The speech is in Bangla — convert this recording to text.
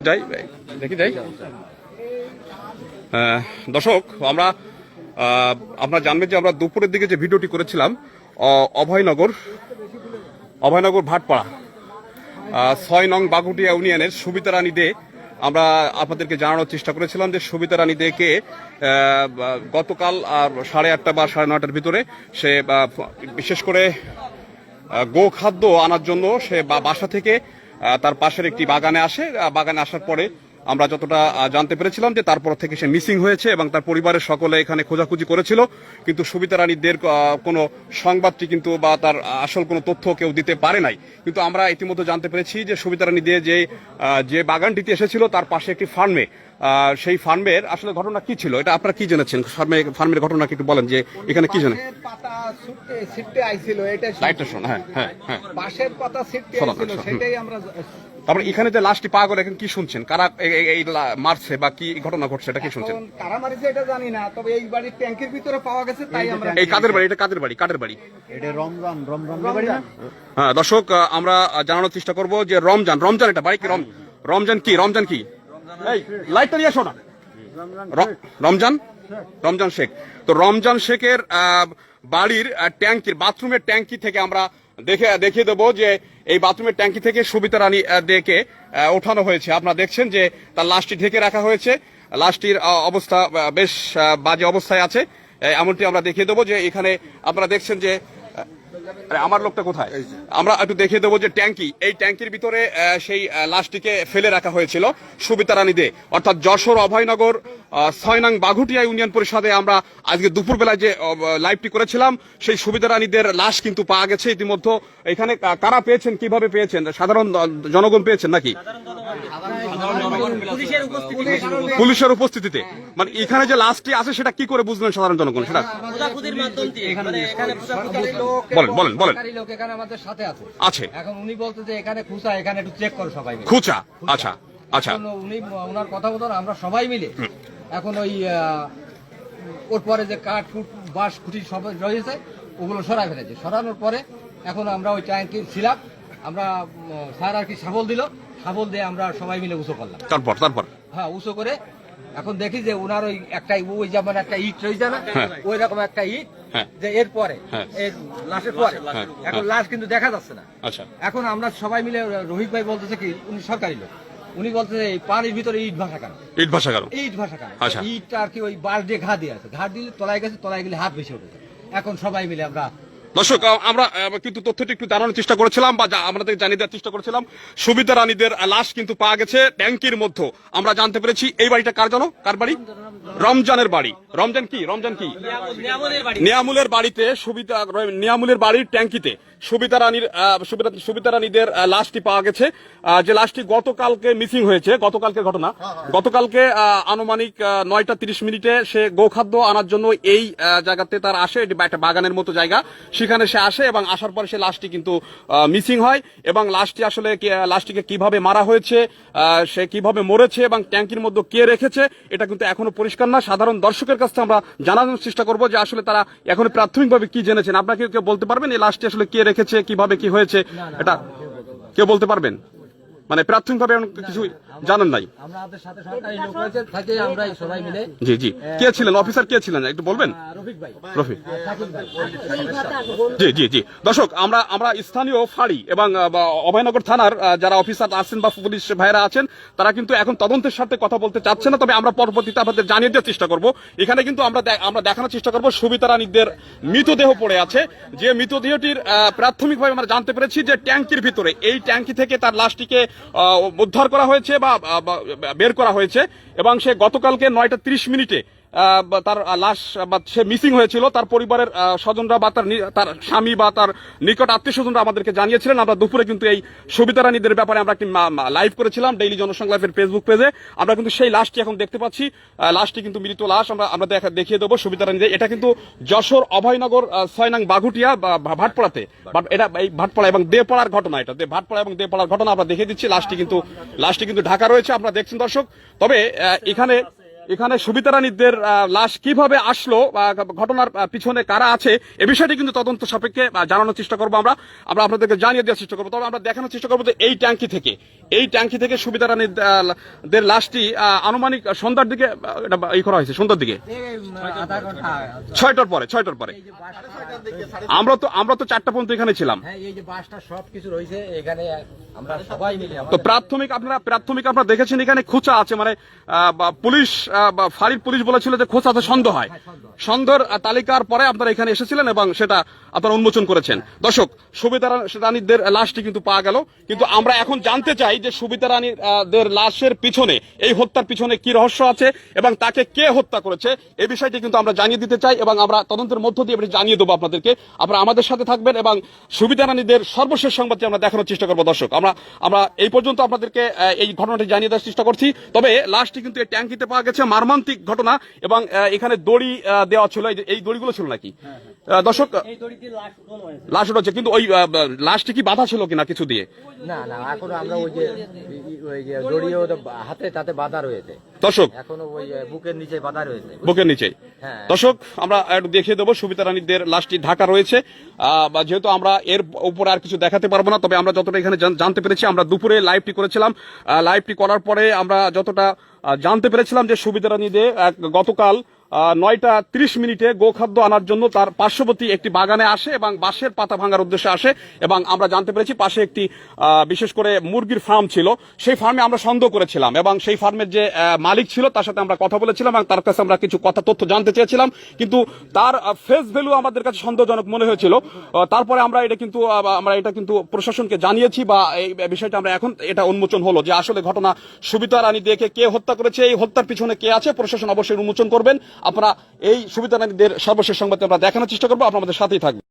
যাই দেখি যাই। দর্শক, আপনারা জানবেন যে আমরা দুপুরের দিকে যে ভিডিওটি করেছিলাম অভয়নগর ভাটপাড়া ৬ নং বাগুটিয়া ইউনিয়নের সুবিতা রানী দে, আমরা আপনাদেরকে জানানোর চেষ্টা করেছিলাম যে সুবিতা রানী দেকে গতকাল 8:30 বা 9:30 ভিতরে সে বিশেষ করে গোখাদ্য আনার জন্য সে বাসা থেকে তার পাশের একটি বাগানে আসে। বাগানে আসার পরে আমরা যতটা জানতে পেরেছিলাম যে তারপর থেকে সে মিসিং হয়েছে এবং তার পরিবারের সকলে এখানে খোঁজাখুঁজি করেছিল, কিন্তু সুবিতা রানীদের কোনো সংবাদটি কিন্তু বা তার আসল কোনো তথ্য কেউ দিতে পারে নাই। কিন্তু আমরা ইতিমধ্যে জানতে পেরেছি যে সুবিতা রানী দে যে বাগানটিতে এসেছিল তার পাশে একটি ফার্মে, সেই ফার্মের আসলে ঘটনা কি ছিল এটা আপনারা কি জেনেছেন? ফার্মের ঘটনা একটু বলেন যে এখানে কি জানেন। তারপরে এখানে যে লাশটি পাওয়া গেল, এখন কি শুনছেন? কারা এই মারছে বা কি ঘটনা ঘটছে এটা কি শুনছেন? কারা মারছে এটা জানি না, তবে এই বাড়ির ট্যাঙ্কির ভিতরে পাওয়া গেছে, তাই আমরা। এই কাদের বাড়ি? এটা কাদের বাড়ি? কাদের বাড়ি? এটা রমজান বাড়ি না? হ্যাঁ দর্শক, আমরা জানানোর চেষ্টা করব যে রমজান এটা বাড়ি কি? রমজান কি এই লাইটটা নিয়ে আসো না। রমজান শেখ। তো রমজান শেখের বাড়ির ট্যাঙ্কির বাথরুমের ট্যাঙ্কি থেকে আমরা দেখিয়ে দেবো যে এই বাথরুমের ট্যাঙ্কি থেকে সুবিতা রানী দেকে ওঠানো হয়েছে। আপনারা দেখছেন যে তার লাশটি ঢেকে রাখা হয়েছে। লাশটির অবস্থা বেশ বাজে অবস্থায় আছে, এমনটি আমরা দেখিয়ে দেবো যে এখানে আপনারা দেখছেন যে আমার লোকটা কোথায়, আমরা একটু দেখিয়ে দেবো যে এই ট্যাঙ্কির ভিতরে সেই লাশটিকে ফেলে রাখা হয়েছিল সুবিতা রানী দে, অর্থাৎ যশোর অভয়নগর ৬ নং বাঘুটিয়া ইউনিয়ন পরিষদে আমরা আজকে দুপুরবেলায় যে লাইভটি করেছিলাম সেই সুবিতা রানীদের লাশ কিন্তু পাওয়া গেছে ইতিমধ্যে। এখানে কারা পেয়েছেন, কিভাবে পেয়েছেন? সাধারণ জনগণ পেয়েছেন নাকি পুলিশের উপস্থিতিতে? মানে এখানে যে লাশটি আছে সেটা কি করে বুঝলেন সাধারণ জনগণ? সেটা বলেন। এখানে আমাদের সাথে আছে। এখন উনি বলতে যে এখানে খুঁচা, এখানে একটু চেক করো সবাই মিলে। খুঁচা, আচ্ছা। উনি ওনার কথা মতন আমরা সবাই মিলে এখন ওই ওর পরে যে কাঠ বাঁশ খুঁটি সব রয়েছে ওগুলো সরাই ফেলেছে। সরানোর পরে এখন আমরা ওই ট্যাঙ্কি ছিলাম, আমরা স্যার আর কি শাবল দিয়ে আমরা সবাই মিলে উঁচু করলাম। তারপর হ্যাঁ, উঁচু করে এখন দেখি যে ওনার ওই ওই যেমন একটা ইট রয়েছে না, ওই রকম একটা ইট, যে এরপরে লাশের পরে এখন লাশ কিন্তু দেখা যাচ্ছে না। এখন আমরা সবাই মিলে, রোহিত ভাই বলতেছে কি, উনি সরকারি লোক, উনি বলতেছে পানির ভিতরে ইট ভাষা কেন। ইটটা আর কি ওই বাঁশ দিয়ে ঘা দিয়ে আছে, ঘা দিলে তলায় গেছে, তলায় গেলে হাত ভেসে উঠেছে। এখন সবাই মিলে আমরা দর্শক, আমরা কিন্তু তথ্যটি একটু জানানোর চেষ্টা করেছিলাম বা আমাদের জানিয়ে দেওয়ার চেষ্টা করেছিলাম। সুবিতা রানীদের লাশ কিন্তু পাওয়া গেছে ট্যাঙ্কির মধ্যে। আমরা জানতে পেরেছি এই বাড়িটা কার বাড়ি? রমজানের বাড়ি। রমজান কি নিয়ামুলের বাড়িতে, নিয়ামুলের বাড়ির ট্যাঙ্কিতে সুবিতা রানীদের লাশটি পাওয়া গেছে, যে লাশটি গতকালকে মিসিং হয়েছে। গতকালকের ঘটনা। গতকালকে আনুমানিক 9:30 সে গোখাদ্য আনার জন্য এই জায়গাতে তার আসে, এটি একটা বাগানের মতো জায়গা, সেখানে সে আসে এবং আসার পরে সে লাশটি কিন্তু মিসিং হয়। এবং লাশটিকে কিভাবে মারা হয়েছে, সে কিভাবে মরেছে এবং ট্যাঙ্কির মধ্যে কে রেখেছে এটা কিন্তু এখনো পরিষ্কার না। সাধারণ দর্শকের কাছে আমরা জানানোর চেষ্টা করবো যে আসলে তারা এখন প্রাথমিকভাবে কি জেনেছেন। আপনাকে কেউ বলতে পারবেন এই লাশটি আসলে কে রেখেছে, কিভাবে কি হয়েছে, এটা কেউ বলতে পারবেন? মানে প্রাথমিকভাবে কিছু জানেন নাই? আমাদের সাথে সরকারি লোক রয়েছে, থাকে আমরা সবাই মিলে। জি কে ছিলেন? অফিসার কে ছিলেন একটু বলবেন? রফিক। জি দর্শক, আমরা স্থানীয় ফাঁড়ি এবং অভয়নগর থানার যারা অফিসার আছেন বা পুলিশ ভাইরা আছেন তারা কিন্তু এখন তদন্তের সাথে কথা বলতে চাচ্ছে না, তবে আমরা পরবর্তীতে আপনাদের জানিয়ে দেওয়ার চেষ্টা করব। এখানে কিন্তু আমরা দেখানোর চেষ্টা করব সুবিতা রানীদের মৃতদেহ পড়ে আছে, যে মৃতদেহটির প্রাথমিকভাবে আমরা জানতে পেরেছি যে ট্যাঙ্কির ভিতরে, এই ট্যাঙ্কি থেকে তার লাশটিকে উদ্ধার করা হয়েছে বা বের করা হয়েছে এবং সে গতকালকে 9:30 তার লাশ সে মিসিং হয়েছিল। তার পরিবারের স্বজনরা বা তার স্বামী বা তার নিকট আত্মীয় স্বজনরা আমাদেরকে জানিয়েছিলেন। আমরা দুপুরে কিন্তু এই সুবিতা রানীদের ব্যাপারে আমরা একটি লাইভ করেছিলাম ডেইলি জনসংলাপের ফেসবুক পেজে। আমরা কিন্তু সেই লাশটি এখন দেখতে পাচ্ছি, লাশটি কিন্তু মৃত লাশ আমরা দেখিয়ে দেবো সুবিতা রানীদের। এটা কিন্তু যশোর অভয়নগর ৬ নং বাঘুটিয়া ভাটপাড়াতে, এটা এই ভাটপাড়া এবং দেপাড়ার ঘটনা, এটা ভাটপাড়া এবং দেপাড়ার ঘটনা আমরা দেখিয়ে দিচ্ছি। লাশটি কিন্তু ঢাকা রয়েছে, আপনারা দেখছেন দর্শক। তবে এখানে এখানে সুবিতা রানীদের লাশ কিভাবে আসলো, ঘটনার পিছনে কারা আছে, এ বিষয়টি কিন্তু তদন্ত সাপেক্ষে জানানোর চেষ্টা করবো আমরা আপনাদেরকে জানিয়ে দেওয়ার চেষ্টা করবো। তবে আমরা দেখানোর চেষ্টা করবো যে এই ট্যাঙ্কি থেকে সুবিতা রানীদের লাশটি আনুমানিক সন্ধ্যার দিকে এটা ই করা হয়েছে, সন্ধ্যার দিকে 6টার পরে আমরা তো 4টা পর্যন্ত এখানে ছিলাম। এই যে বাসটা সবকিছু রয়েছে এখানে, আমরা সবাই মিলে তো প্রাথমিক আপনারা দেখেছেন এখানে খোঁচা আছে, মানে পুলিশ ফাঁড়ির পুলিশ বলেছিল যে খোঁচা আছে, সন্দেহ হয়। সন্দেহের তালিকার পরে আপনারা এখানে এসেছিলেন এবং সেটা আপনারা উন্মোচন করেছেন। দর্শক, সুবিতা রানীদের লাশটি কিন্তু পাওয়া গেল, কিন্তু আমরা এখন জানতে চাই যে সুবিতা রানীদের লাশের পিছনে, এই হত্যার পিছনে কি রহস্য আছে এবং তাকে কে হত্যা করেছে, এই বিষয়টি কিন্তু আমরা জানিয়ে দিতে চাই এবং আমরা তদন্তের মধ্য দিয়ে এটি জানিয়ে দেবো আপনাদেরকে। আপনারা আমাদের সাথে থাকবেন এবং সুবিতা রানীদের সর্বশেষ সংবাদটি আমরা দেখানোর চেষ্টা করবো। দর্শক, আমরা এই পর্যন্ত আপনাদেরকে এই ঘটনাটি জানিয়ে দেওয়ার চেষ্টা করছি। তবে লাশটি কিন্তু এই ট্যাঙ্কিতে পাওয়া গেছে, মর্মান্তিক ঘটনা, এবং এখানে দড়ি দেওয়া ছিল, এই দড়িগুলো ছিল নাকি দর্শক, লাশ উঠেছে, কিন্তু ওই লাশটি কি বাধা ছিল কিনা কিছু দিয়ে? না, এখন আমরা ওই যে জড়িয়ে হাতে তাতে বাধা রয়েছে দর্শক, এখনো ওই বুকের নিচে বাধা রয়েছে, বুকের নিচে। দর্শক, আমরা একটু দেখিয়ে দেবো সুবিতা রানীদের লাশটি ঢাকা রয়েছে, যেহেতু আমরা এর উপরে আর কিছু দেখাতে পারবো না। তবে আমরা যতটা এখানে জানতে পেরেছি, আমরা দুপুরে লাইভটি করেছিলাম, লাইভটি করার পরে আমরা যতটা জানতে পেরেছিলাম যে সুবিতা রানীদের গতকাল 9টা 30 মিনিটে গোখাদ্য আনার জন্য তার পার্শ্ববর্তী একটি বাগানে আসে এবং বাঁশের পাতা ভাঙার উদ্দেশ্যে আসে, এবং আমরা জানতে পেরেছি পাশে একটি বিশেষ করে মুরগির ফার্ম ছিল, সেই ফার্মে আমরা সন্দেহ করেছিলাম এবং সেই ফার্মের যে মালিক ছিল তার সাথে আমরা কথা বলেছিলাম এবং তার কাছে আমরা কিছু তথ্য জানতে চেয়েছিলাম, কিন্তু তার ফেস ভ্যালু আমাদের কাছে সন্দেহজনক মনে হয়েছিল। তারপরে আমরা এটা কিন্তু প্রশাসনকে জানিয়েছি, বা এই বিষয়টা আমরা এখন এটা উন্মোচন হলো যে আসলে ঘটনা সুবিতা রানীদেরকে কে হত্যা করেছে, এই হত্যার পিছনে কে আছে, প্রশাসন অবশ্যই উন্মোচন করবেন। আপনারা এই সুবিতা রানীদের সর্বশেষ সংবাদ আমরা দেখানোর চেষ্টা করবো, আপনারা আমাদের সাথেই থাকবেন।